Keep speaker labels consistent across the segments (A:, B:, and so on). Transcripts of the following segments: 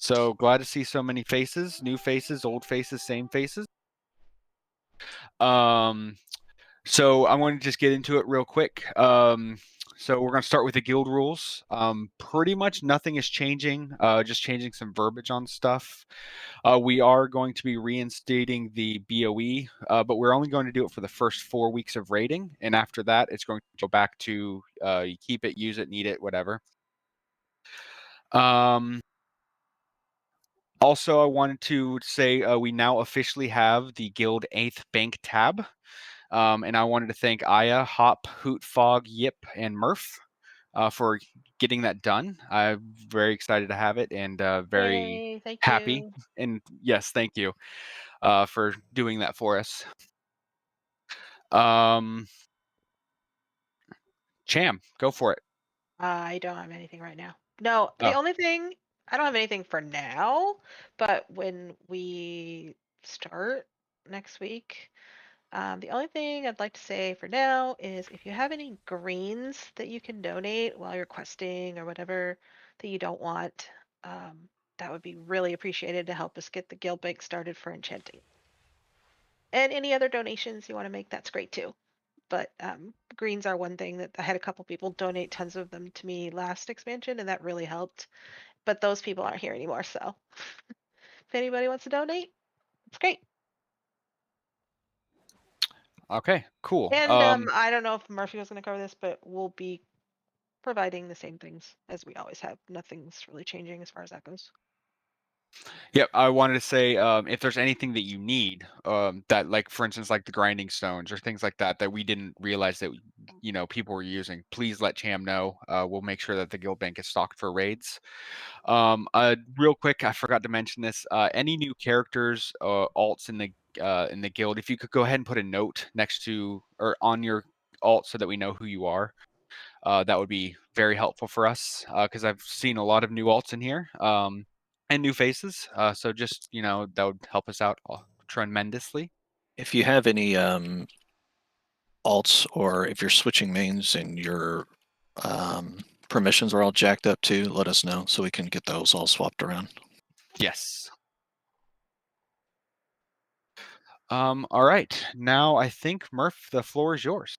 A: So glad to see so many faces, new faces, old faces, same faces. Um, so I want to just get into it real quick. So we're going to start with the guild rules. Pretty much nothing is changing, just changing some verbiage on stuff. We are going to be reinstating the BOE, but we're only going to do it for the first 4 weeks of raiding. And after that, it's going to go back to you keep it, use it, need it, whatever. Also, I wanted to say we now officially have the Guild 8th Bank tab. And I wanted to thank Aya, Hop, Hoot, Fog, Yip, and Murph for getting that done. I'm very excited to have it and very
B: Yay, thank
A: happy.
B: you.
A: And yes, thank you for doing that for us. Cham, go for it.
B: I don't have anything right now. No, the
A: Oh,
B: only thing I don't have anything for now, but when we start next week, the only thing I'd like to say for now is if you have any greens that you can donate while you're questing or whatever that you don't want, that would be really appreciated to help us get the guild bank started for enchanting. And any other donations you want to make, that's great too. But greens are one thing that I had a couple people donate tons of them to me last expansion, and that really helped. But those people aren't here anymore, so if anybody wants to donate, it's great.
A: okay, cool.
B: And I don't know if Murphy was going to cover this, but we'll be providing the same things as we always have. Nothing's really changing as far as that goes.
A: Yep, I wanted to say if there's anything that you need, that like for instance, like the grinding stones or things like that that we didn't realize that people were using, please let Cham know. We'll make sure that the guild bank is stocked for raids. Real quick, I forgot to mention this. Any new characters, alts in the guild, if you could go ahead and put a note next to or on your alt so that we know who you are. That would be very helpful for us because I've seen a lot of new alts in here and new faces. So just that would help us out tremendously.
C: If you have any alts or if you're switching mains and your permissions are all jacked up too, let us know so we can get those all swapped around.
A: Yes. All right. Now I think Murph, the floor is yours.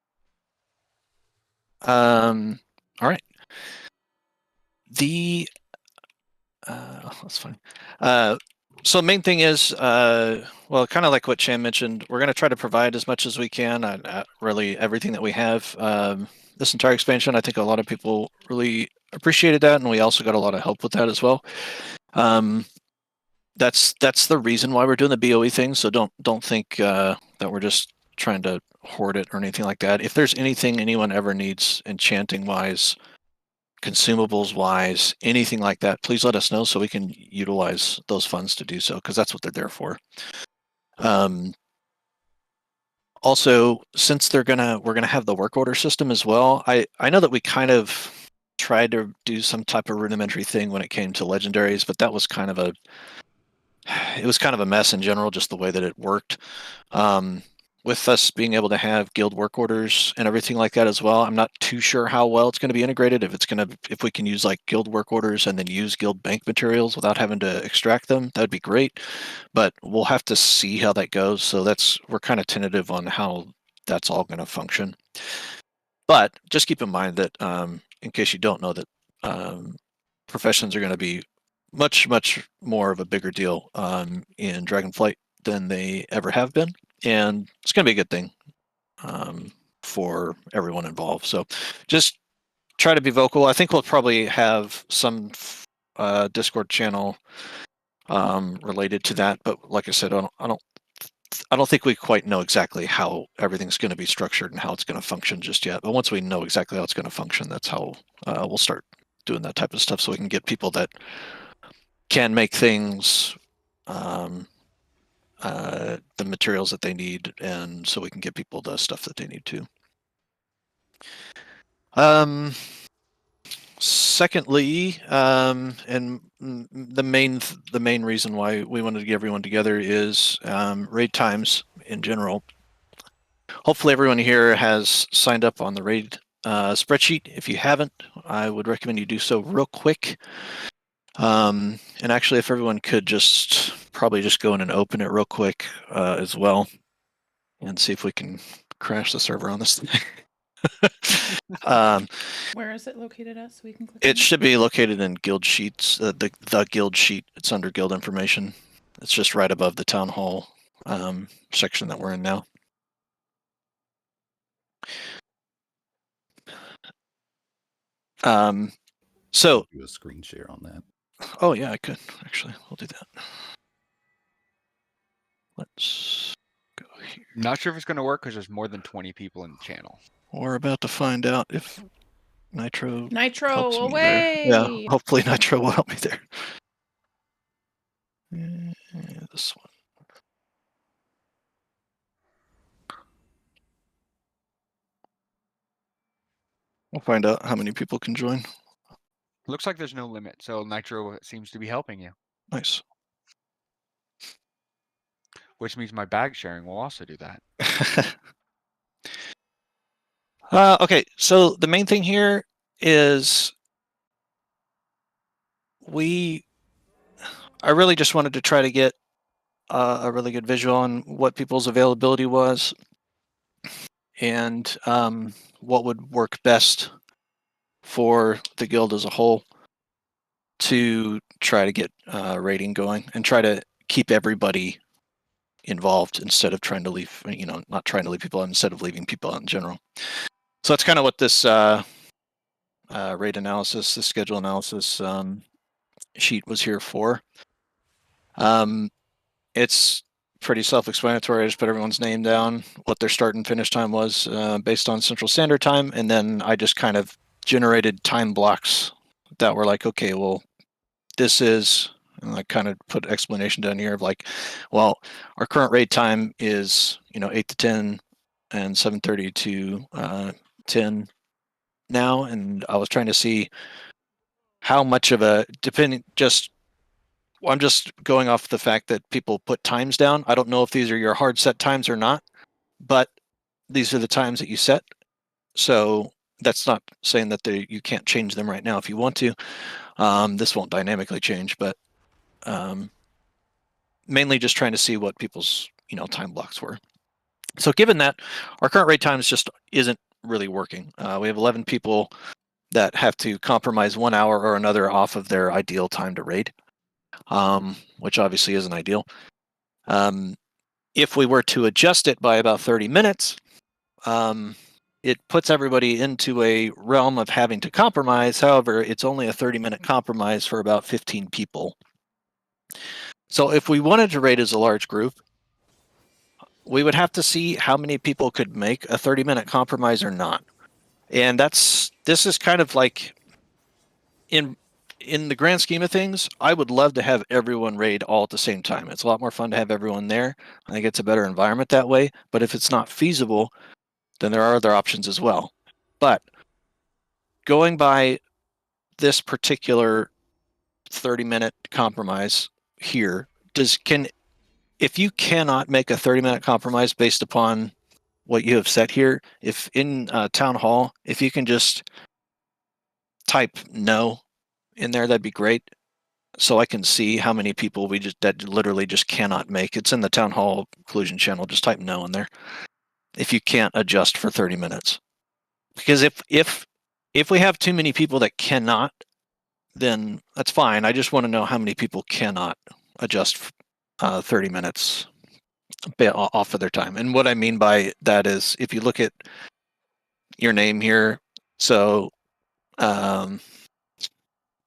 C: All right. That's fine. So the main thing is, well, kind of like what Cham mentioned, we're going to try to provide as much as we can, really everything that we have. This entire expansion, I think a lot of people really appreciated that, and we also got a lot of help with that as well. That's the reason why we're doing the BOE thing. So don't think that we're just trying to hoard it or anything like that. If there's anything anyone ever needs enchanting wise, consumables wise, anything like that, please let us know so we can utilize those funds to do so, because that's what they're there for. Also, since we're gonna have the work order system as well, I know that we kind of tried to do some type of rudimentary thing when it came to legendaries, but that was kind of a mess in general, just the way that it worked. With us being able to have guild work orders and everything like that as well, I'm not too sure how well it's going to be integrated. If we can use like guild work orders and then use guild bank materials without having to extract them, that'd be great. But we'll have to see how that goes. So we're kind of tentative on how that's all going to function. But just keep in mind that in case you don't know that professions are going to be much more of a bigger deal in Dragonflight than they ever have been, and it's going to be a good thing for everyone involved. So just try to be vocal. I think we'll probably have some Discord channel related to that, but like I said, I don't think we quite know exactly how everything's going to be structured and how it's going to function just yet. But once we know exactly how it's going to function, that's how we'll start doing that type of stuff, so we can get people that can make things, the materials that they need, and so we can get people the stuff that they need too. Secondly, and the main reason why we wanted to get everyone together is raid times in general. Hopefully everyone here has signed up on the raid spreadsheet. If you haven't, I would recommend you do so real quick. And actually, if everyone could probably just go in and open it real quick as well, and see if we can crash the server on this thing.
D: Where is it located at so we can click
C: It
D: on
C: should be located in guild sheets, the guild sheet. It's under guild information. It's just right above the town hall section that we're in now. So
E: do a screen share on that.
C: Oh yeah, I could actually. We'll do that. Let's go here.
A: Not sure if it's going to work because there's more than 20 people in the channel.
C: We're about to find out if Nitro helps me
D: away.
C: there. Yeah, hopefully Nitro will help me there. This one. We'll find out how many people can join.
A: Looks like there's no limit, so Nitro seems to be helping you.
C: Nice.
A: Which means my bag sharing will also do that.
C: Okay, so the main thing here is I really just wanted to try to get a really good visual on what people's availability was and what would work best for the guild as a whole to try to get rating going and try to keep everybody involved instead of trying to leave, not trying to leave people out instead of leaving people out in general. So that's kind of what this rate analysis, this schedule analysis sheet was here for. It's pretty self-explanatory. I just put everyone's name down, what their start and finish time was based on Central Standard Time, and then I just kind of generated time blocks that were like, okay, well, this is, and I kind of put explanation down here of like, well, our current raid time is 8 to 10 and 7:30 to 10 now, and I was trying to see how much of a I'm just going off the fact that people put times down. I don't know if these are your hard set times or not, but these are the times that you set. So that's not saying that you can't change them right now if you want to. This won't dynamically change, but mainly just trying to see what people's time blocks were. So given that, our current raid times just isn't really working. We have 11 people that have to compromise 1 hour or another off of their ideal time to raid. Which obviously isn't ideal. If we were to adjust it by about 30 minutes, it puts everybody into a realm of having to compromise. However, it's only a 30-minute compromise for about 15 people. So if we wanted to raid as a large group, we would have to see how many people could make a 30-minute compromise or not. And this is kind of like in the grand scheme of things, I would love to have everyone raid all at the same time. It's a lot more fun to have everyone there. I think it's a better environment that way. But if it's not feasible, then there are other options as well. But going by this particular 30-minute compromise here, if you cannot make a 30-minute compromise based upon what you have set here, if in Town Hall, if you can just type no in there, that'd be great. So I can see how many people that literally just cannot make. It's in the Town Hall Collusion channel. Just type no in there if you can't adjust for 30 minutes. Because if we have too many people that cannot, then that's fine. I just want to know how many people cannot adjust 30 minutes off of their time. And what I mean by that is if you look at your name here, so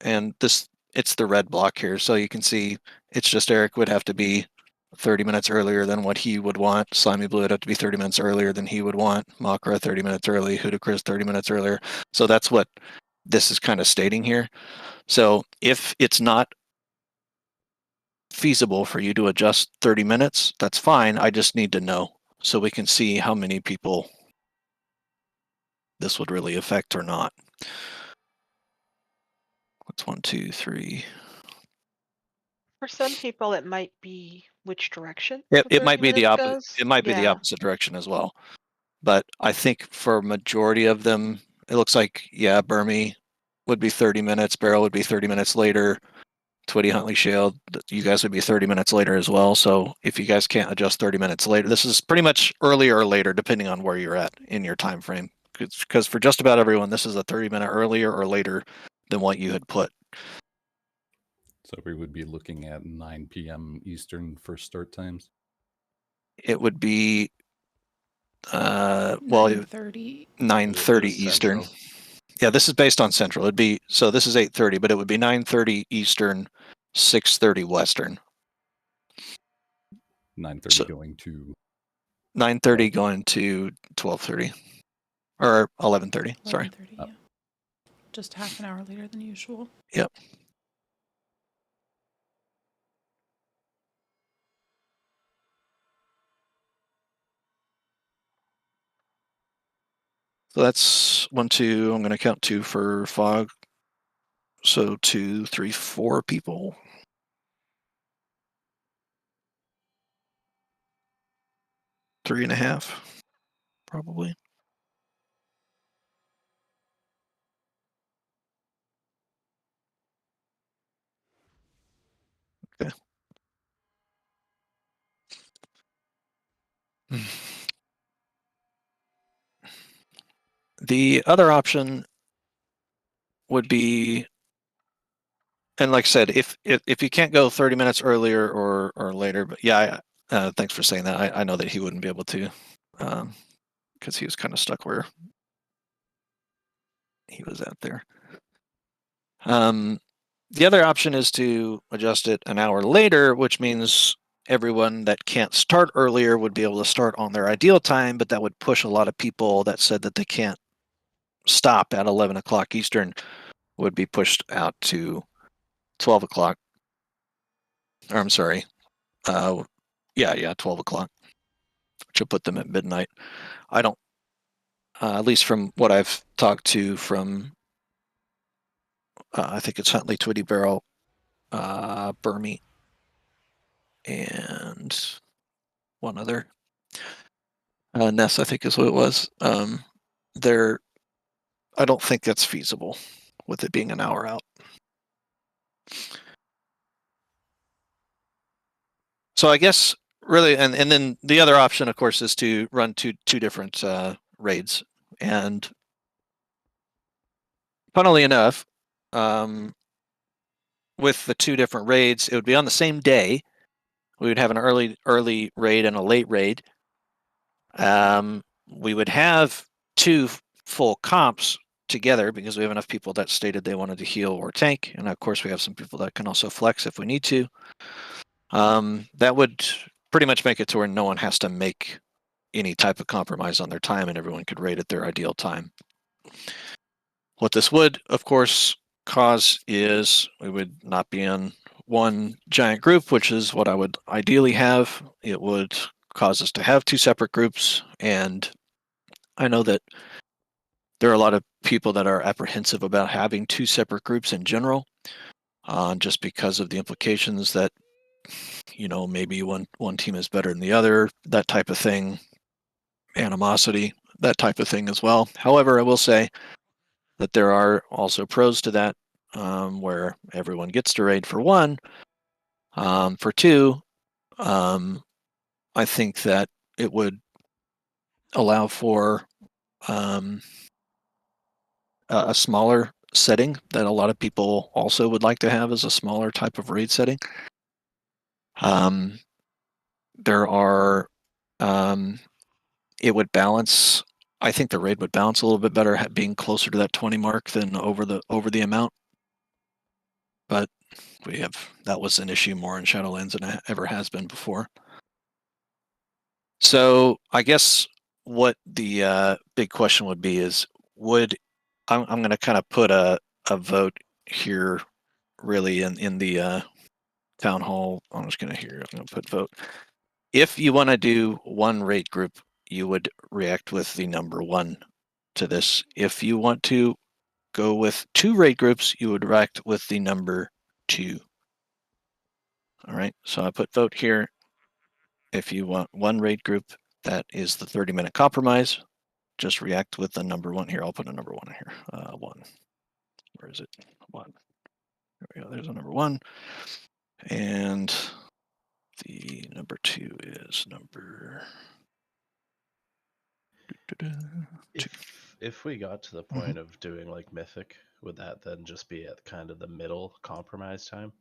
C: and it's the red block here, so you can see it's just Eric would have to be 30 minutes earlier than what he would want. Slimy Blue would have to be 30 minutes earlier than he would want. Makra 30 minutes early. Hudakris 30 minutes earlier. So that's what this is kind of stating here. So if it's not feasible for you to adjust 30 minutes, that's fine. I just need to know so we can see how many people this would really affect or not. That's 1, 2, 3.
B: For some people, it might be which direction.
C: It might be the opposite.
B: goes.
C: It might be the opposite direction as well. But I think for a majority of them, it looks like Burmy would be 30 minutes. Barrel would be 30 minutes later. Twitty Huntley Shale, you guys would be 30 minutes later as well. So if you guys can't adjust 30 minutes later, this is pretty much earlier or later, depending on where you're at in your time frame. Because for just about everyone, this is a 30-minute earlier or later than what you had put.
E: So we would be looking at 9 p.m. Eastern for start times.
C: It would be well
D: 9:30.
C: 9:30
A: This is
C: Eastern.
A: Central.
C: Yeah, this is based on Central. It'd be so this is 8:30, but it would be 9:30 Eastern, 6:30 Western.
E: 9:30
C: So-
E: going to
C: 9:30 going to 12:30 or 11:30. Sorry.
D: 11:30, yeah. Just half an hour later than usual.
C: Yep. So that's 1, 2. I'm going to count 2 for fog. So 2, 3, 4 people. Three and a half, probably. Okay. The other option would be, and like I said, if you can't go 30 minutes earlier or later, but yeah, thanks for saying that. I know that he wouldn't be able to, because he was kind of stuck where he was at there. The other option is to adjust it an hour later, which means everyone that can't start earlier would be able to start on their ideal time, but that would push a lot of people that said that they can't stop at 11 o'clock Eastern would be pushed out to 12 o'clock. Or I'm sorry. 12 o'clock, which will put them at midnight. I don't, at least from what I've talked to from, I think it's Huntley, Twitty Barrel, Burmy, and one other. Ness, I think is what it was. I don't think that's feasible with it being an hour out. So I guess really, and then the other option, of course, is to run two different raids. And funnily enough, with the 2 different raids, it would be on the same day. We would have an early raid and a late raid. We would have 2 full comps together because we have enough people that stated they wanted to heal or tank, and of course we have some people that can also flex if we need to. That would pretty much make it to where no one has to make any type of compromise on their time, and everyone could raid at their ideal time. What this would, of course, cause is we would not be in one giant group, which is what I would ideally have. It would cause us to have 2 separate groups, and I know that there are a lot of people that are apprehensive about having 2 separate groups in general, just because of the implications that, maybe one team is better than the other, that type of thing, animosity, that type of thing as well. However, I will say that there are also pros to that, where everyone gets to raid for 1. For 2, I think that it would allow for a smaller setting that a lot of people also would like to have as a smaller type of raid setting. There are, it would balance. I think the raid would balance a little bit better being closer to that 20 mark than over the amount. But that was an issue more in Shadowlands than it ever has been before. So I guess what the big question would be is, I'm going to kind of put a vote here, really in the town hall. I'm going to put vote. If you want to do 1 raid group, you would react with the number 1 to this. If you want to go with 2 raid groups, you would react with the number 2. All right, so I put vote here. If you want 1 raid group, that is the 30-minute compromise. Just react with the number 1 here. I'll put a number 1 here. 1. Where is it? 1. There we go. There's a number 1. And the number 2 is number...
F: If we got to the point of doing like Mythic, would that then just be at kind of the middle compromise time?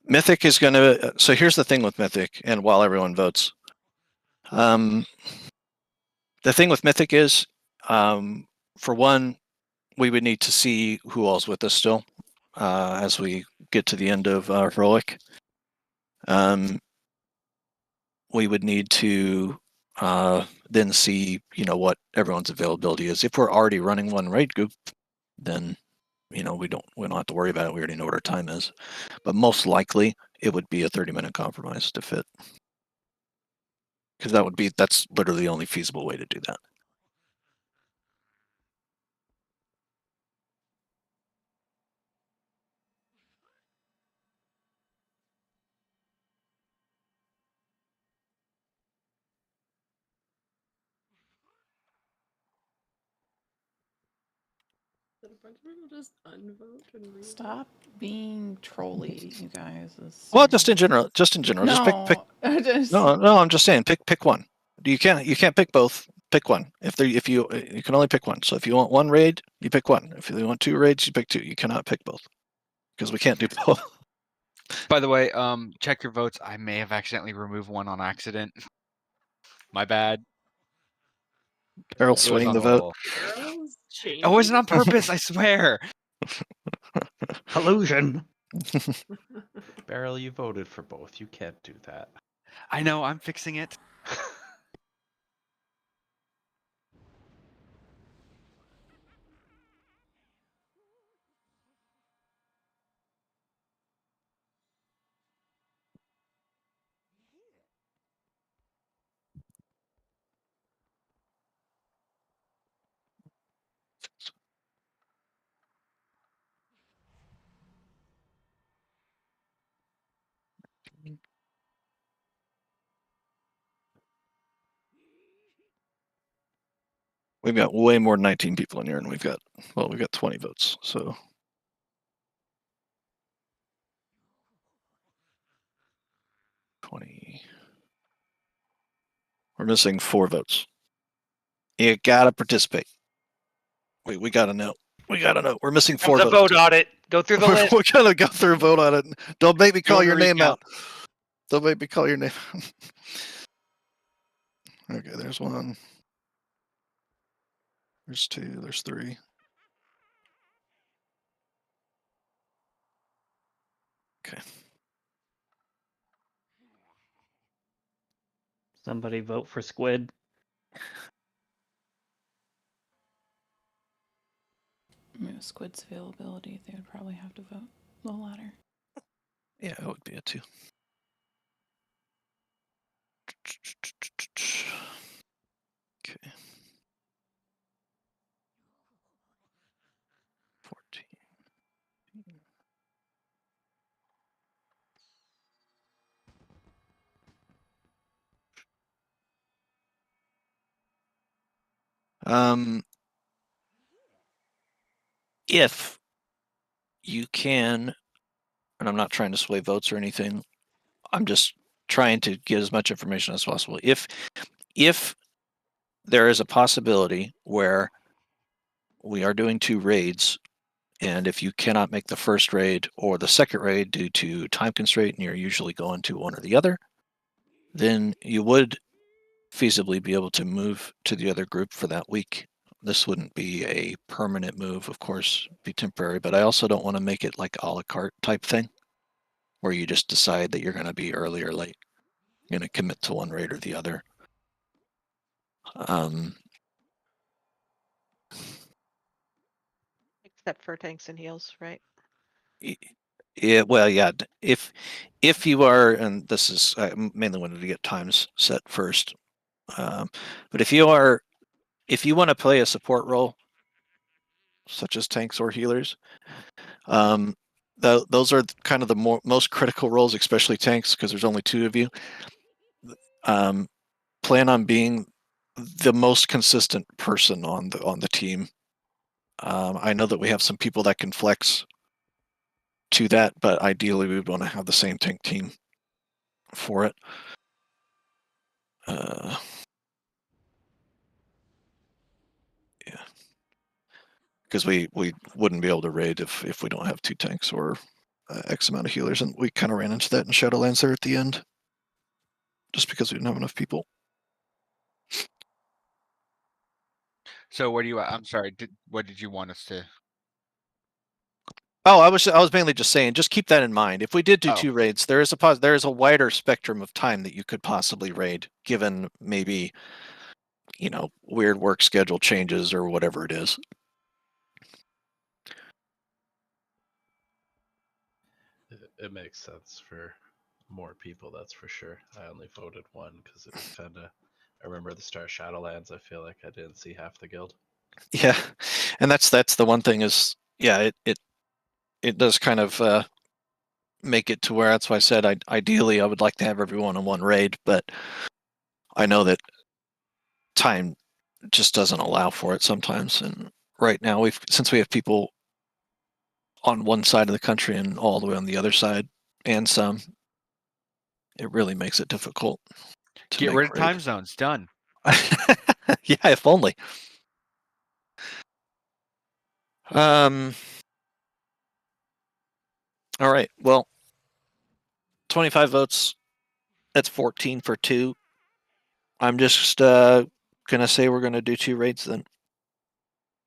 C: Mythic is going to... So here's the thing with Mythic, and while everyone votes. The thing with Mythic is, for one, we would need to see who all's with us still as we get to the end of Heroic. We would need to then see, what everyone's availability is. If we're already running one raid group, then we don't have to worry about it. We already know what our time is. But most likely, it would be a 30-minute compromise to fit, because that's literally the only feasible way to do that.
G: Did a bunch of people just unvote and re-vote?
D: Stop being trolly, you guys.
C: Well, just in general, just pick.
D: No,
C: No, I'm just saying, pick one. You can't pick both. Pick one. If you can only pick one. So if you want one raid, you pick one. If you want 2 raids, you pick 2. You cannot pick both, because we can't do both.
A: By the way, check your votes. I may have accidentally removed one on accident. My bad.
C: Errol
A: It was
C: swaying
A: on
C: the
A: the
C: vote.
A: wall.
G: Arrows
A: It wasn't on purpose, I swear.
H: Collusion.
F: Barrel, you voted for both. You can't do that.
A: I know, I'm fixing it.
C: We've got way more than 19 people in here, and we've got 20 votes. So 20. We're missing 4 votes. You gotta participate. We gotta know. We're missing 4
H: Comes a
C: votes.
H: vote audit. Go through the list.
C: We're gonna go through a vote on it. Don't make me call your name
H: recount.
C: out. Don't make me call your name. Okay, there's 1. There's 2. There's 3. Okay.
H: Somebody vote for Squid.
D: Squid's availability, they would probably have to vote the latter.
C: Yeah, it would be a 2. Okay. 14. If you can, and I'm not trying to sway votes or anything, I'm just trying to get as much information as possible. If there is a possibility where we are doing 2 raids, and if you cannot make the first raid or the second raid due to time constraint, and you're usually going to one or the other, then you would feasibly be able to move to the other group for that week. This wouldn't be a permanent move, of course, be temporary, but I also don't want to make it like a la carte type thing where you just decide that you're going to be early or late. You're going to commit to one raid or the other.
B: Except for tanks and heals, right?
C: Yeah, well, yeah. If you are, and this is I mainly wanted to get times set first, but if you want to play a support role, such as tanks or healers, those are kind of the most critical roles, especially tanks, because there's only 2 of you. Plan on being the most consistent person on the team. I know that we have some people that can flex to that, but ideally we would want to have the same tank team for it. Yeah, because we wouldn't be able to raid if we don't have 2 tanks or X amount of healers, and we kind of ran into that in Shadowlands there at the end, just because we didn't have enough people.
A: So what do you? I'm sorry. What did you want us to?
C: Oh, I was mainly just saying, just keep that in mind. If we did do
A: Oh.
C: 2 raids, there is a wider spectrum of time that you could possibly raid, given maybe, weird work schedule changes or whatever it is.
F: It makes sense for more people, that's for sure. I only voted 1 because it was kind of. I remember the start of Shadowlands. I feel like I didn't see half the guild.
C: Yeah, and that's the one thing is, yeah, it does kind of make it to where that's why I said ideally I would like to have everyone in 1 raid, but I know that time just doesn't allow for it sometimes. And right now since we have people on one side of the country and all the way on the other side and some, it really makes it difficult to
A: Get
C: make
A: rid of
C: raid.
A: time zones. Done.
C: Yeah, if only. All right. Well, 25 votes. That's 14 for 2. I'm just gonna say we're gonna do 2 raids then.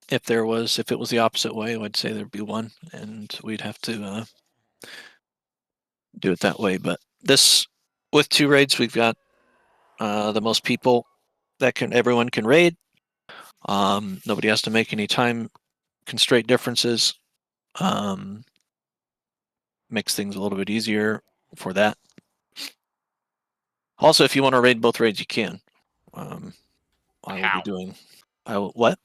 C: If it was the opposite way, I would say there'd be 1, and we'd have to do it that way. But this, with 2 raids, we've got the most people that everyone can raid. Nobody has to make any time constraint differences. Makes things a little bit easier for that. Also, if you want to raid both raids, you can. I will be doing. What?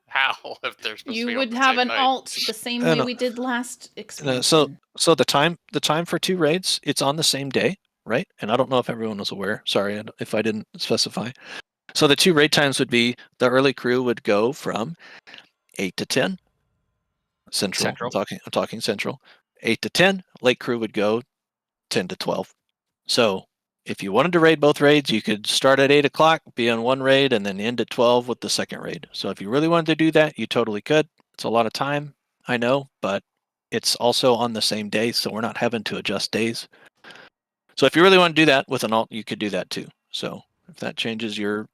I: How if they're supposed to
D: You
I: be
D: would
I: on the
D: have
I: same
D: an
I: night?
D: alt the same way we did last expansion.
C: So the time for 2 raids, it's on the same day, right? And I don't know if everyone was aware. Sorry if I didn't specify. So the 2 raid times would be the early crew would go from 8 to 10 central. I'm talking central. 8 to 10. Late crew would go 10 to 12. So if you wanted to raid both raids, you could start at 8 o'clock, be on 1 raid, and then end at 12 with the second raid. So if you really wanted to do that, you totally could. It's a lot of time, I know, but it's also on the same day, so we're not having to adjust days. So if you really want to do that with an alt, you could do that too. So if that changes your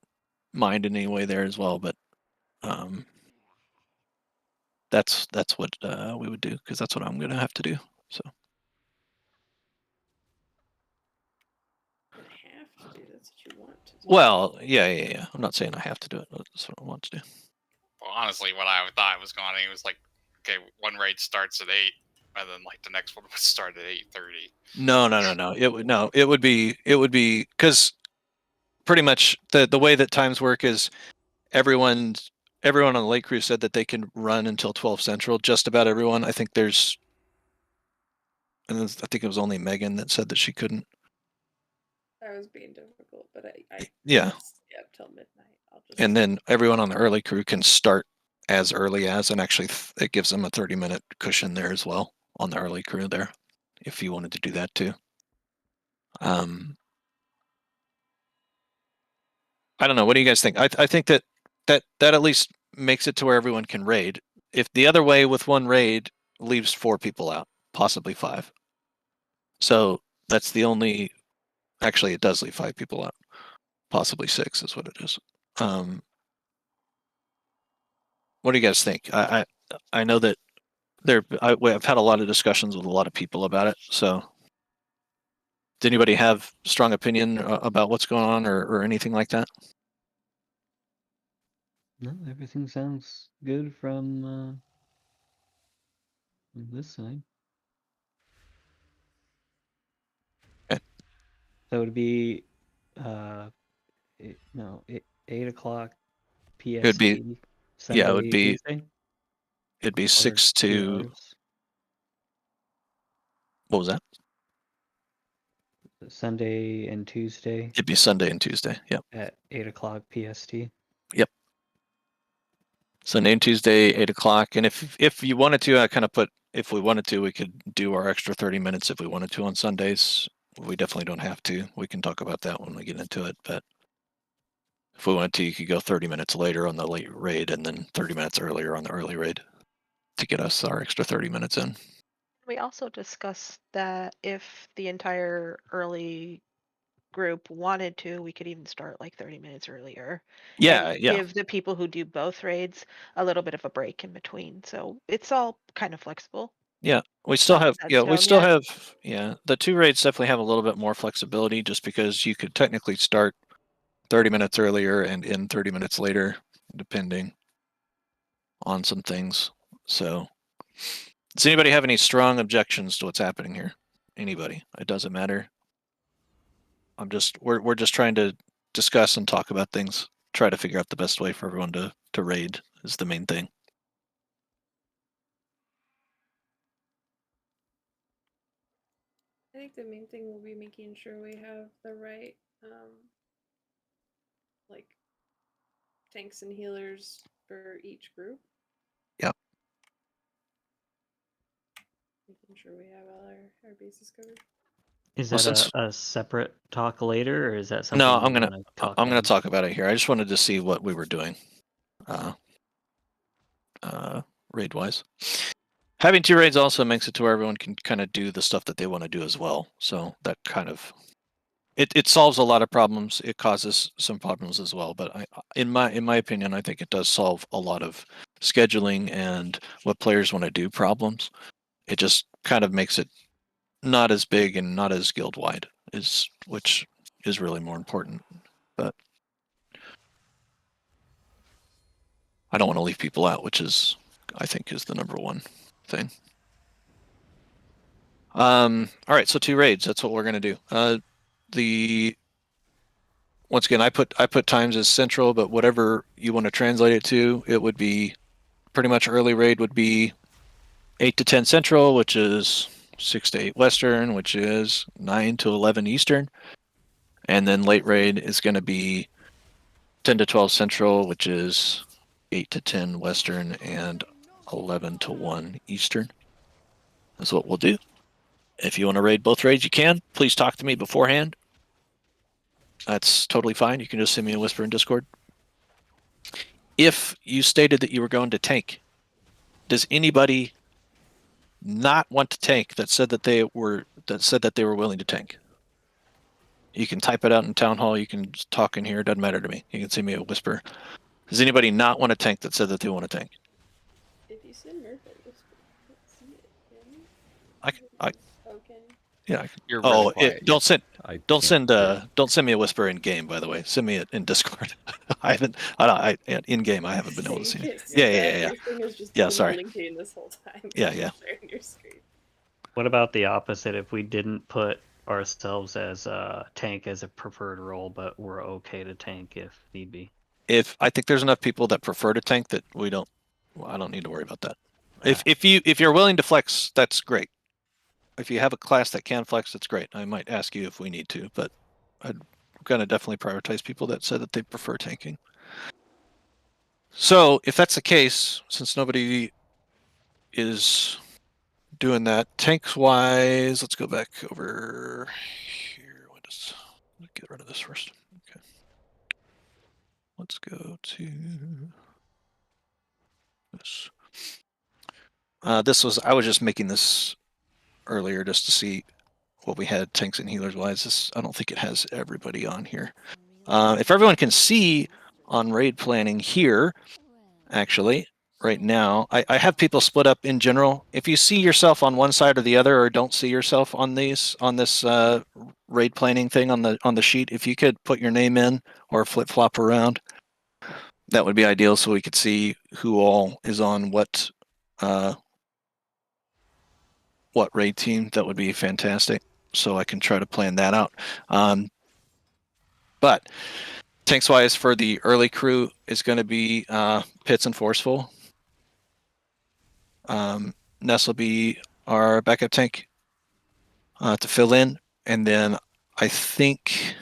C: mind in any way there as well, but that's what we would do, because that's what I'm going to have to do. So
G: Have to do that's what you want to do.
C: well, yeah. I'm not saying I have to do it, but that's what I want to do.
I: Well, honestly, what I thought was going on, it was like, okay, 1 raid starts at 8, and then like the next one would start at 8:30.
C: No. It would be because pretty much the way that times work is everyone on the late crew said that they can run until 12 central. Just about everyone. I think I think it was only Megan that said that she couldn't.
G: I was being difficult, but I
C: Yeah.
G: stay up till midnight.
C: And then everyone on the early crew can start as early as, and actually it gives them a 30-minute cushion there as well on the early crew there, if you wanted to do that too. I don't know. What do you guys think? I think that at least makes it to where everyone can raid. If the other way with 1 raid leaves 4 people out, possibly 5. So that's the only. Actually, it does leave 5 people out. Possibly 6 is what it is. What do you guys think? I know that I've had a lot of discussions with a lot of people about it. So, does anybody have strong opinion about what's going on or anything like that?
J: No, everything sounds good from this side.
C: Okay.
J: That would be 8 o'clock PST.
C: It'd be
J: Sunday,
C: it would be
J: Tuesday?
C: it'd be
J: Or
C: 6
J: 2
C: to
J: hours?
C: what was that?
J: Sunday and Tuesday
C: It'd be Sunday and Tuesday. Yep.
J: at 8 o'clock PST.
C: Yep. So noon Tuesday, 8 o'clock. And if you wanted to, I kind of put, if we wanted to, we could do our extra 30 minutes if we wanted to on Sundays. We definitely don't have to. We can talk about that when we get into it. But if we wanted to, you could go 30 minutes later on the late raid and then 30 minutes earlier on the early raid to get us our extra 30 minutes in.
B: We also discussed that if the entire early group wanted to, we could even start like 30 minutes earlier.
C: Yeah,
B: And
C: yeah,
B: give the people who do both raids a little bit of a break in between. So it's all kind of flexible.
C: yeah. We still
B: Not
C: have,
B: set in
C: yeah, we
B: stone
C: still
B: yet.
C: have, yeah. The 2 raids definitely have a little bit more flexibility just because you could technically start 30 minutes earlier and end 30 minutes later, depending on some things. So, does anybody have any strong objections to what's happening here? Anybody? It doesn't matter. We're just trying to discuss and talk about things. Try to figure out the best way for everyone to raid is the main thing.
G: I think the main thing will be making sure we have the right like tanks and healers for each group.
C: Yep.
G: Making sure we have all our bases covered.
J: Is
C: Well,
J: that
C: since
J: a separate talk later, or is that something
C: no,
J: you
C: I'm gonna
J: wanna talk
C: I'm gonna
J: on?
C: talk about it here. I just wanted to see what we were doing, raid wise. Having 2 raids also makes it to where everyone can kind of do the stuff that they want to do as well. So that kind of it solves a lot of problems. It causes some problems as well. But in my opinion, I think it does solve a lot of scheduling and what players want to do problems. It just kind of makes it not as big and not as guild wide, which is really more important. But I don't want to leave people out, which is I think is the number one thing. All right, so 2 raids. That's what we're gonna do. Once again, I put times as central, but whatever you want to translate it to, it would be pretty much early raid would be 8 to 10 central, which is 6 to 8 western, which is 9 to 11 eastern, and then late raid is going to be 10 to 12 central, which is 8 to 10 western and 11 to 1 eastern. That's what we'll do. If you want to raid both raids, you can. Please talk to me beforehand. That's totally fine. You can just send me a whisper in Discord. If you stated that you were going to tank, does anybody not want to tank that said that they were willing to tank? You can type it out in town hall. You can talk in here. It doesn't matter to me. You can send me a whisper. Does anybody not want to tank that said that they want to tank?
G: If you send Murph a whisper, I can't see it. Can you?
C: I
G: Okay.
C: yeah.
A: You're really quiet.
C: Don't send.
E: I
C: Don't
E: can't
C: send.
E: hear.
C: Don't send me a whisper in game. By the way, send me it in Discord. I haven't. In game. I haven't been able to
G: So
C: see
G: you
C: it.
G: can't see
C: Yeah.
G: that. Your thing is just
C: Yeah, sorry.
G: blinking this whole time.
C: Yeah, yeah.
G: Sharing your screen.
J: What about the opposite? If we didn't put ourselves as a tank as a preferred role, but we're okay to tank if need be.
C: If I think there's enough people that prefer to tank that I don't need to worry about that. If you're willing to flex, that's great. If you have a class that can flex, that's great. I might ask you if we need to, but I'm gonna definitely prioritize people that said that they prefer tanking. So if that's the case, since nobody is doing that, tanks wise, let's go back over here. Let's get rid of this first. Okay. Let's go to this. I was just making this earlier just to see what we had tanks and healers wise. I don't think it has everybody on here. If everyone can see on raid planning here, actually, right now, I have people split up in general. If you see yourself on one side or the other, or don't see yourself on this raid planning thing on the sheet, if you could put your name in or flip flop around, that would be ideal, so we could see who all is on what raid team. That would be fantastic. So I can try to plan that out. But tanks wise for the early crew is going to be Pits and Forceful. Ness will be our backup tank to fill in, and then I think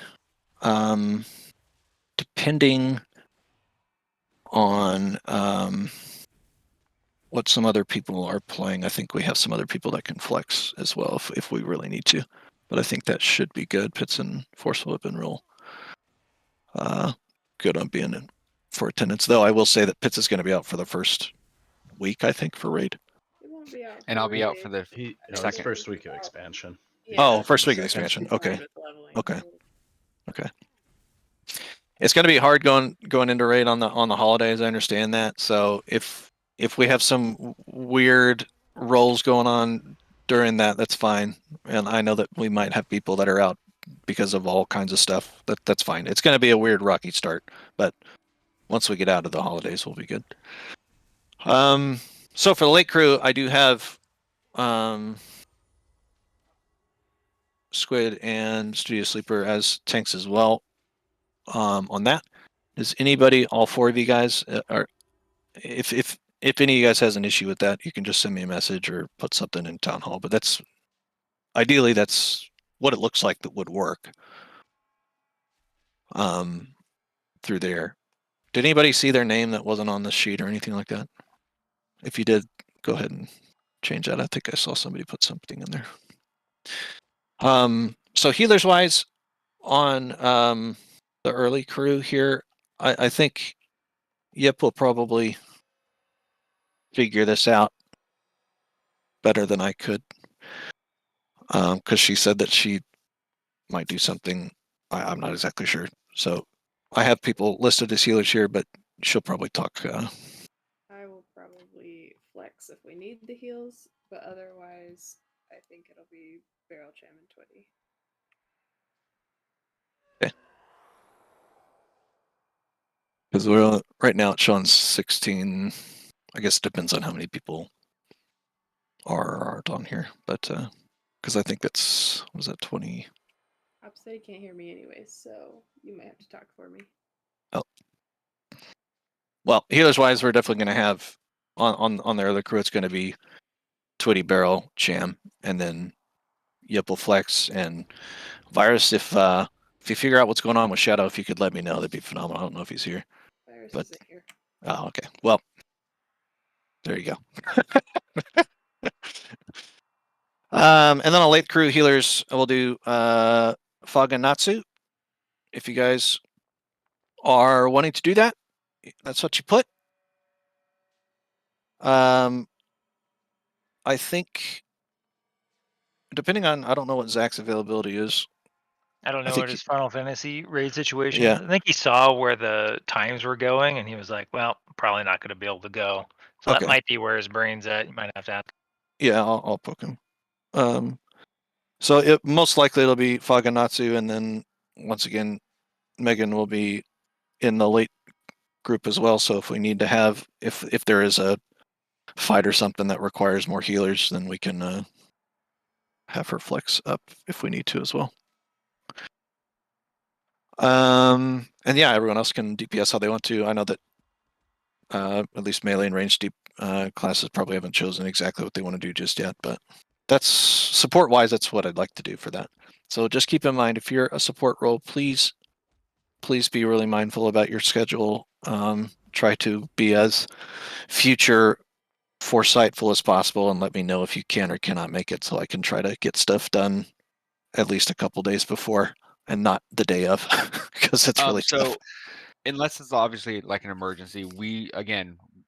C: depending on what some other people are playing. I think we have some other people that can flex as well if we really need to. But I think that should be good. Pitts and Forceful have been real good on being in for attendance. Though I will say that Pitts is going to be out for the first week, I think, for raid.
G: It won't be out.
A: And I'll be out for
G: raid.
A: the
F: It's
A: second.
F: first week of expansion.
G: Yeah,
C: Oh,
G: that's
C: first week of
G: that's
C: expansion.
G: behind
C: Okay.
G: with leveling.
C: Okay. Okay. It's going to be hard going into raid on the holidays. I understand that. So if we have some weird rolls going on during that, that's fine. And I know that we might have people that are out because of all kinds of stuff. That's fine. It's going to be a weird rocky start, but once we get out of the holidays, we'll be good. So for the late crew, I do have Squid and Studio Sleeper as tanks as well. On that, does anybody, all four of you guys, are if any of you guys has an issue with that, you can just send me a message or put something in town hall. But that's ideally that's what it looks like that would work. Through there. Did anybody see their name that wasn't on the sheet or anything like that? If you did, go ahead and change that. I think I saw somebody put something in there. So healers wise, on the early crew here, I think Yip will probably figure this out better than I could. Because she said that she might do something. I'm not exactly sure. So I have people listed as healers here, but she'll probably talk.
G: I will probably flex if we need the heals, but otherwise, I think it'll be Barrel Jam and Twitty.
C: Because we're right now it's showing 16. I guess it depends on how many people aren't on here, but because I think that's was that 20.
G: Op said he can't hear me anyways, so you might have to talk for me.
C: Oh, well, healers wise, we're definitely going to have on their other crew. It's going to be Twitty, Barrel, Jam, and then Yipple Flex and Virus. If you figure out what's going on with Shadow, if you could let me know, that'd be phenomenal. I don't know if he's here.
G: Virus
C: But-
G: isn't here.
C: Oh, okay. Well, there you go. And then on late crew healers, we'll do Fog and Natsu. If you guys are wanting to do that, that's what you put. I think depending on, I don't know what Zach's availability is.
K: I don't
C: I
K: know
C: think
K: what his Final Fantasy raid situation
C: Yeah.
K: is. I think he saw where the times were going and he was like, well, probably not going to be able to go. So
C: Okay.
K: that might be where his brain's at. You might have to ask.
C: Yeah, I'll poke him. So it most likely it'll be Fog and Natsu, and then once again, Megan will be in the late group as well. So if we need to have, if there is a fight or something that requires more healers, then we can have her flex up if we need to as well. And yeah, everyone else can DPS how they want to. I know that at least melee and range deep classes probably haven't chosen exactly what they want to do just yet, but that's support wise, that's what I'd like to do for that. So just keep in mind, if you're a support role, please be really mindful about your schedule. Try to be as future foresightful as possible and let me know if you can or cannot make it so I can try to get stuff done at least a couple days before and not the day of because it's really
A: So
C: tough.
A: unless it's obviously like an emergency,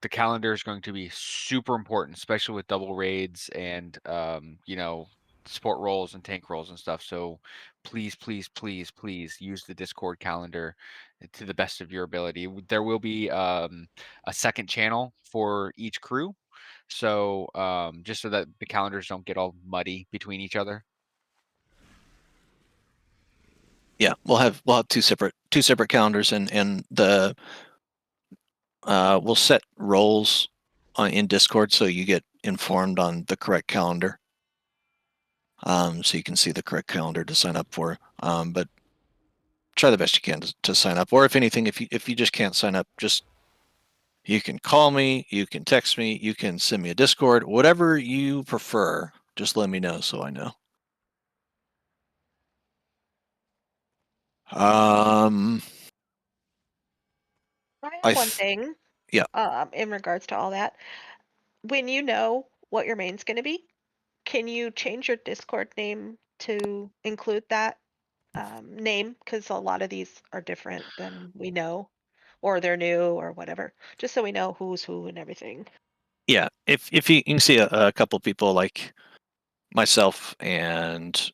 A: the calendar is going to be super important, especially with double raids and support roles and tank roles and stuff. So please use the Discord calendar to the best of your ability. There will be a second channel for each crew, so just so that the calendars don't get all muddy between each other.
C: Yeah, we'll have two separate calendars, and the we'll set roles in Discord so you get informed on the correct calendar. So you can see the correct calendar to sign up for. But try the best you can to sign up. Or if anything, if you just can't sign up, just you can call me, you can text me, you can send me a Discord, whatever you prefer. Just let me know so I know.
B: I have one
C: th-
B: thing.
C: Yeah.
B: In regards to all that, when you know what your main's going to be, can you change your Discord name to include that name? Because a lot of these are different than we know, or they're new, or whatever. Just so we know who's who and everything.
C: Yeah. If you can see a couple people like myself and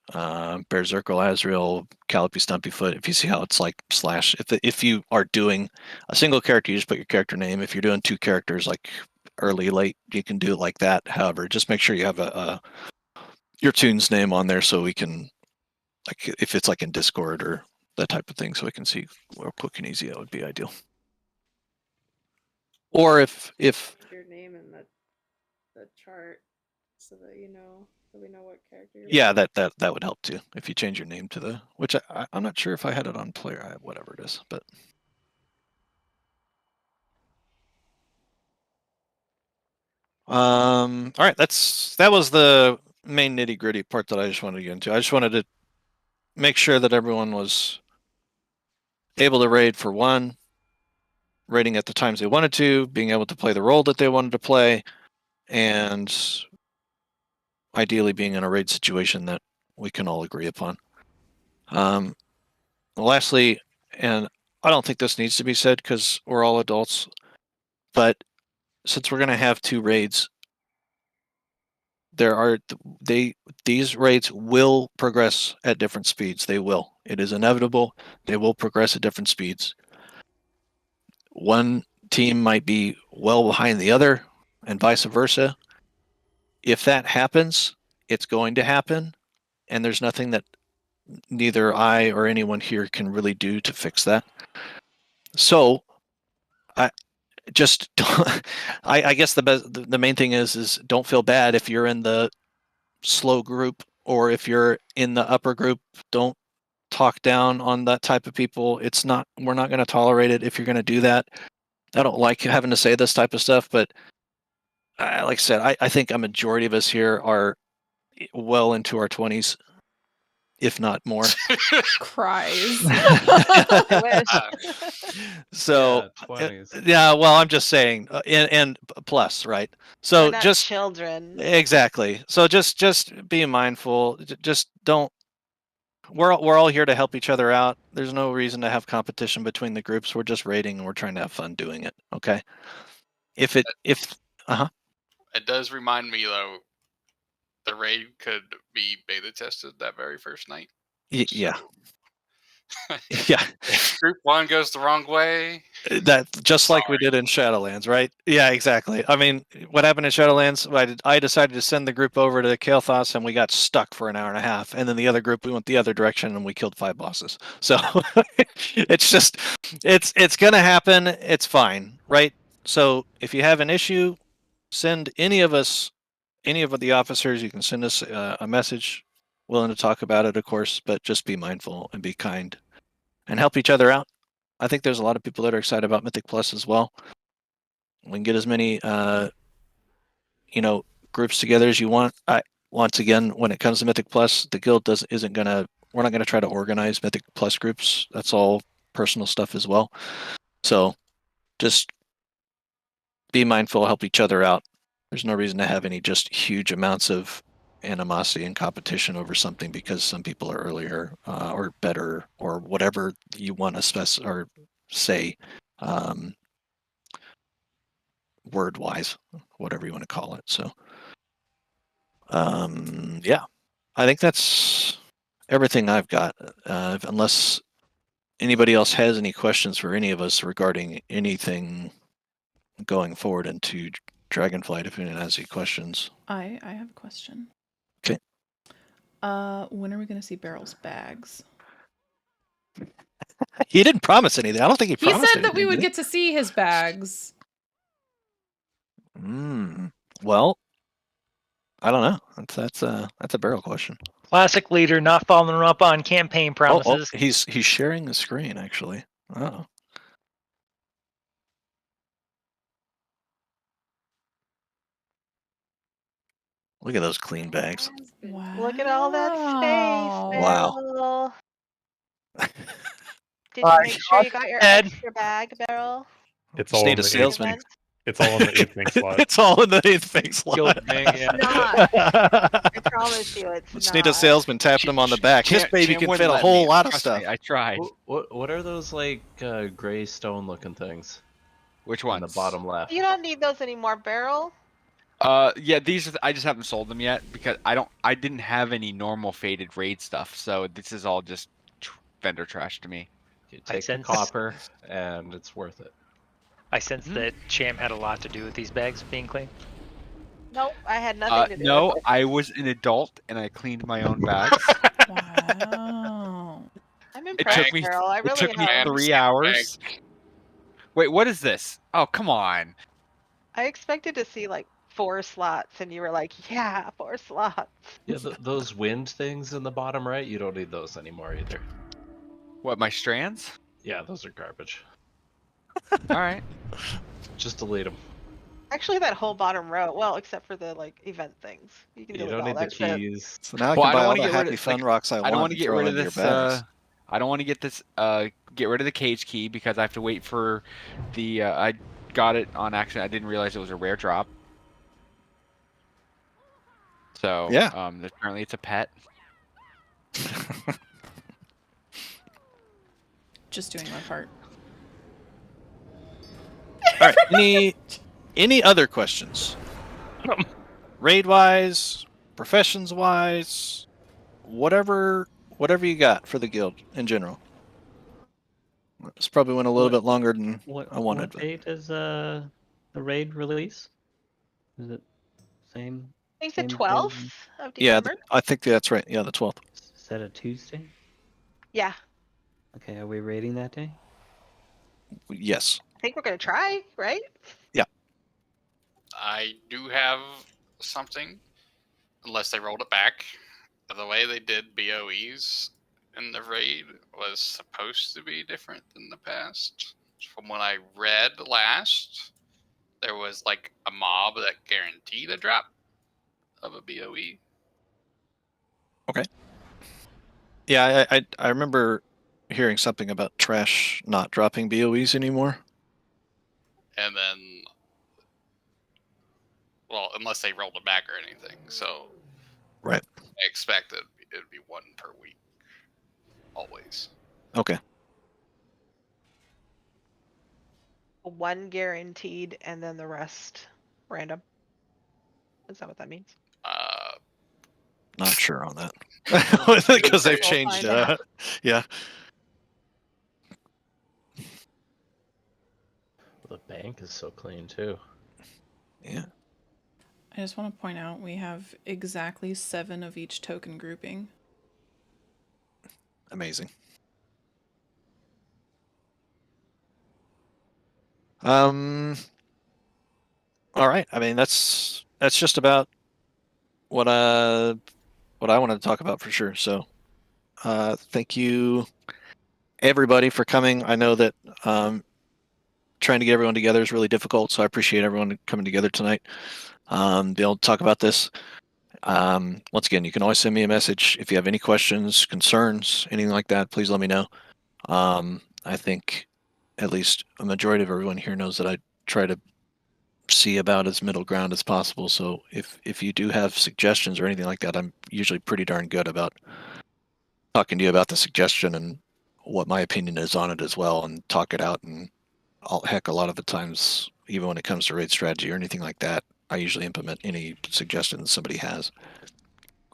C: Berserker Azrael, Callipy Stumpyfoot, if you see how it's like slash, if you are doing a single character, you just put your character name. If you're doing two characters, like early, late, you can do it like that. However, just make sure you have your tune's name on there so we can, like, if it's like in Discord or that type of thing, so we can see real quick and easy. That would be ideal. Or if
G: your name in the chart so that you know, so we know what character you're
C: yeah,
G: playing.
C: that would help too. If you change your name to the, which I'm not sure if I had it on player, whatever it is, but. All right, that was the main nitty gritty part that I just wanted to get into. I just wanted to make sure that everyone was able to raid for one, raiding at the times they wanted to, being able to play the role that they wanted to play, and ideally being in a raid situation that we can all agree upon. Lastly, and I don't think this needs to be said because we're all adults, but since we're going to have two raids, these raids will progress at different speeds. They will. It is inevitable. They will progress at different speeds. One team might be well behind the other, and vice versa. If that happens, it's going to happen, and there's nothing that neither I or anyone here can really do to fix that. So, I just I guess the main thing is don't feel bad if you're in the slow group or if you're in the upper group. Don't talk down on that type of people. We're not going to tolerate it if you're going to do that. I don't like having to say this type of stuff, but like I said, I think a majority of us here are well into our 20s, if not more.
D: Cries.
B: I wish.
C: So
F: Yeah, 20s.
C: yeah, well, I'm just saying, and plus, right? So
B: We're not
C: just
B: children.
C: exactly. So just be mindful. Just don't. We're all here to help each other out. There's no reason to have competition between the groups. We're just raiding and we're trying to have fun doing it. Okay. If
I: It does remind me though, the raid could be beta tested that very first night.
C: yeah.
I: So,
C: Yeah.
I: if group one goes the wrong way,
C: That just like we did in Shadowlands, right? Yeah, exactly. I mean, what happened in Shadowlands? I decided to send the group over to Kael'thas, and we got stuck for an hour and a half. And then the other group, we went the other direction, and we killed 5 bosses. So it's just, it's gonna happen. It's fine, right? So if you have an issue, send any of the officers. You can send us a message. Willing to talk about it, of course, but just be mindful and be kind, and help each other out. I think there's a lot of people that are excited about Mythic Plus as well. We can get as many, groups together as you want. Once again, when it comes to Mythic Plus, the guild we're not gonna try to organize Mythic Plus groups. That's all personal stuff as well. So just be mindful, help each other out. There's no reason to have any just huge amounts of animosity and competition over something because some people are earlier or better or whatever you want to say word wise, whatever you want to call it. So yeah, I think that's everything I've got, unless anybody else has any questions for any of us regarding anything going forward into Dragonflight. If anyone has any questions.
D: I have a question.
C: Okay.
D: When are we going to see Barrel's bags?
C: He didn't promise anything. I don't think he
D: He
C: promised
D: said that we
C: anything,
D: would
C: did
D: get to see his bags.
C: Well, I don't know. That's a Barrel question.
K: Classic leader not following up on campaign promises.
C: Oh, he's sharing the screen actually. Oh. Look at those clean bags.
D: Wow.
B: Look at all that space,
C: Wow.
B: Barrel. Did you make sure you got your extra bag, Barrel?
L: It's
C: Just
L: all
C: need
L: in
C: a
L: the
C: salesman.
B: Event?
L: It's all in the 8th thing slot.
C: It's all in the 8th thing slot.
K: Guild thing,
B: It's
K: yeah.
B: not. I promise you, it's
C: Just
B: not.
C: need a salesman tapping him on the back. This baby can fit a whole lot of
A: Trust
C: stuff.
A: me, I tried.
F: What are those like gray stone looking things
A: Which
F: in
A: ones?
F: the bottom left?
B: You don't need those anymore, Beryl.
A: Yeah, these are I just haven't sold them yet because I didn't have any normal faded raid stuff, so this is all just vendor trash to me.
F: You
K: I
F: take the
K: sense-
F: copper, and it's worth it.
K: I sense that Cham had a lot to do with these bags being clean.
B: Nope, I had nothing to do
A: No,
B: with it.
A: I was an adult and I cleaned my own bags.
D: Wow.
B: I'm
A: It
B: impressed,
A: took me
B: Beryl. I
A: it
B: really
A: took me
B: am.
A: 3 hours. Wait, what is this? Oh, come on.
B: I expected to see like 4 slots, and you were like, "Yeah, 4 slots."
F: Yeah, those wind things in the bottom right, you don't need those anymore either.
A: What, my strands?
F: Yeah, those are garbage.
A: All right.
F: Just delete them.
B: Actually, that whole bottom row, well, except for the like event things, you can
F: You
B: delete
F: don't
B: all
F: need the
B: that shit.
F: keys.
C: So now I
A: Well,
C: can
A: I
C: buy
A: don't
C: all
A: want to
C: the
A: get rid
C: happy
A: of
C: fun
A: like,
C: rocks I
A: I don't
C: want
A: want to
C: and
A: get
C: throw
A: rid of
C: into your
A: this.
C: bags.
A: I don't want to get this. Get rid of the cage key because I have to wait for the. I got it on accident. I didn't realize it was a rare drop. So
C: Yeah.
A: Apparently it's a pet.
D: Just doing my part.
C: All right. Any other questions? Raid wise, professions wise, whatever you got for the guild in general. This probably went a little bit longer than I wanted.
J: What date is the raid release? Is it same?
B: I think the
J: same
B: 12th
J: day?
B: of
C: Yeah,
B: December.
C: I think that's right. Yeah, the 12th.
J: Is that a Tuesday?
B: Yeah,
J: Okay, are we raiding that day?
C: Yes.
B: I think we're gonna try, right?
I: I do have something, unless they rolled it back. The way they did BOEs in the raid was supposed to be different than the past. From what I read last, there was like a mob that guaranteed a drop of a BOE.
C: Okay. Yeah, I remember hearing something about trash not dropping BOEs anymore.
I: And then, well, unless they rolled it back or anything. So,
C: Right.
I: I expected it'd be 1 per week. Always.
C: Okay.
B: 1 guaranteed, and then the rest random. Is that what that means?
C: Not sure on that. Because they've
B: We'll
C: changed
B: find out.
C: Yeah.
F: The bank is so clean too.
C: Yeah.
D: I just want to point out we have exactly 7 of each token grouping.
C: Amazing. All right. I mean, that's just about what I wanted to talk about for sure. So, thank you everybody for coming. I know that trying to get everyone together is really difficult, so I appreciate everyone coming together tonight. Be able to talk about this. Once again, you can always send me a message if you have any questions, concerns, anything like that. Please let me know. I think at least a majority of everyone here knows that I try to see about as middle ground as possible. So if you do have suggestions or anything like that, I'm usually pretty darn good about talking to you about the suggestion and what my opinion is on it as well, and talk it out. And heck, a lot of the times, even when it comes to raid strategy or anything like that, I usually implement any suggestions somebody has.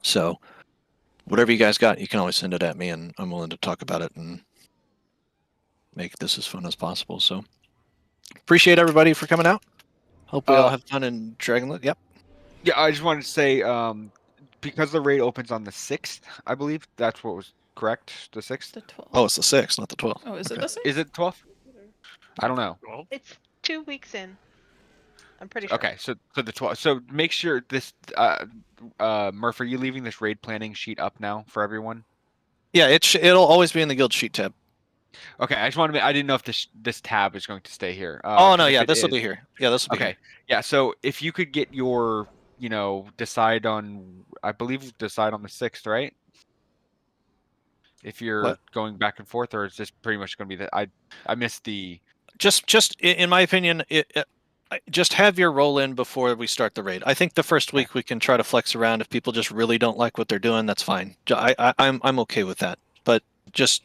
C: So whatever you guys got, you can always send it at me, and I'm willing to talk about it and make this as fun as possible. So appreciate everybody for coming out. Hope we all have fun in Dragonlit. Yep.
A: Yeah, I just wanted to say, because the raid opens on the 6th, I believe that's what was correct. The 6th.
D: The 12th.
C: Oh, it's the 6th, not the 12th.
D: Oh, is it
C: Okay.
D: the 6th?
A: Is it 12th? I don't know.
B: It's 2 weeks in. I'm pretty sure.
A: Okay, so the 12th. So make sure this. Murph, are you leaving this raid planning sheet up now for everyone?
C: Yeah, it'll always be in the guild sheet tab.
A: Okay, I just wanted to. I didn't know if this tab is going to stay here.
C: Oh no,
A: 'cause
C: yeah,
A: if it
C: this will
A: is-
C: be here. Yeah, this will be
A: Okay,
C: here.
A: yeah. So if you could get your, decide on, I believe decide on the 6th, right? If you're
C: What?
A: going back and forth, or is this pretty much going to be I missed the.
C: in my opinion, just have your roll in before we start the raid. I think the first week we can try to flex around. If people just really don't like what they're doing, that's fine. I'm okay with that. But just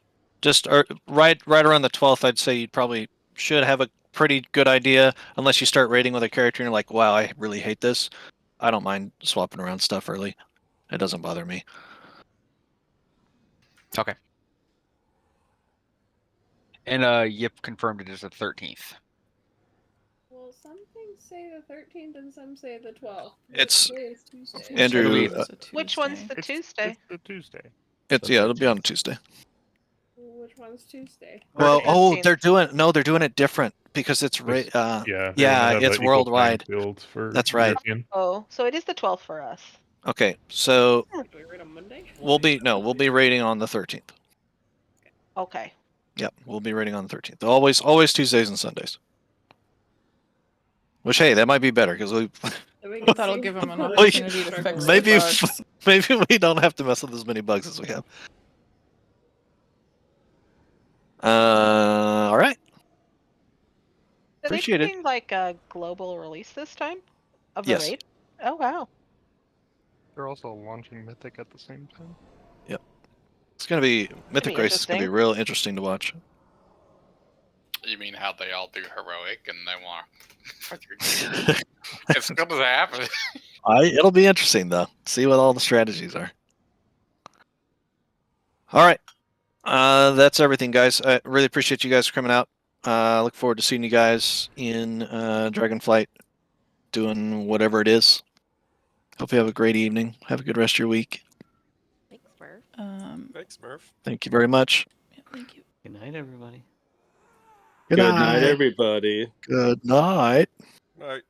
C: right around the 12th, I'd say you probably should have a pretty good idea. Unless you start raiding with a character and you're like, wow, I really hate this. I don't mind swapping around stuff early. It doesn't bother me.
A: Okay. And Yip confirmed it is the 13th.
G: Well, some things say the 13th and some say the 12th.
C: It's
G: Today is Tuesday.
C: Andrew.
B: Which one's the Tuesday?
L: It's the Tuesday.
C: It'll be on Tuesday.
G: Which one's Tuesday?
C: Well, oh,
B: 13th.
C: they're doing it different because it's
L: Yeah, they're gonna have
C: it's
L: an equal playing
C: worldwide.
L: field for
C: That's right.
L: European.
B: Oh, so it is the 12th for us.
C: Okay, so
G: Do we raid on Monday?
C: we'll be raiding on the 13th.
B: Okay.
C: Yep, we'll be raiding on the 13th. Always Tuesdays and Sundays. Which, hey, that might be better because we
D: That'll give them an opportunity to fix
C: maybe
D: the bugs.
C: maybe we don't have to mess with as many bugs as we have. All right.
B: Are they
C: Appreciate it.
B: doing like a global release this time of the
C: Yes.
B: raid? Oh wow.
L: They're also launching Mythic at the same time.
C: Yep. It's gonna be Mythic Race is gonna be
B: interesting.
C: real interesting to watch.
I: You mean how they all do heroic and they want? It's going to happen.
C: It'll be interesting though. See what all the strategies are. All right. That's everything, guys. I really appreciate you guys for coming out. Look forward to seeing you guys in Dragonflight, doing whatever it is. Hope you have a great evening. Have a good rest of your week.
B: Thanks, Murph.
M: Thanks, Murph.
C: Thank you very much.
D: Yeah, thank you.
J: Good night, everybody.
C: Good night,
M: everybody.
C: Good night.
M: Night.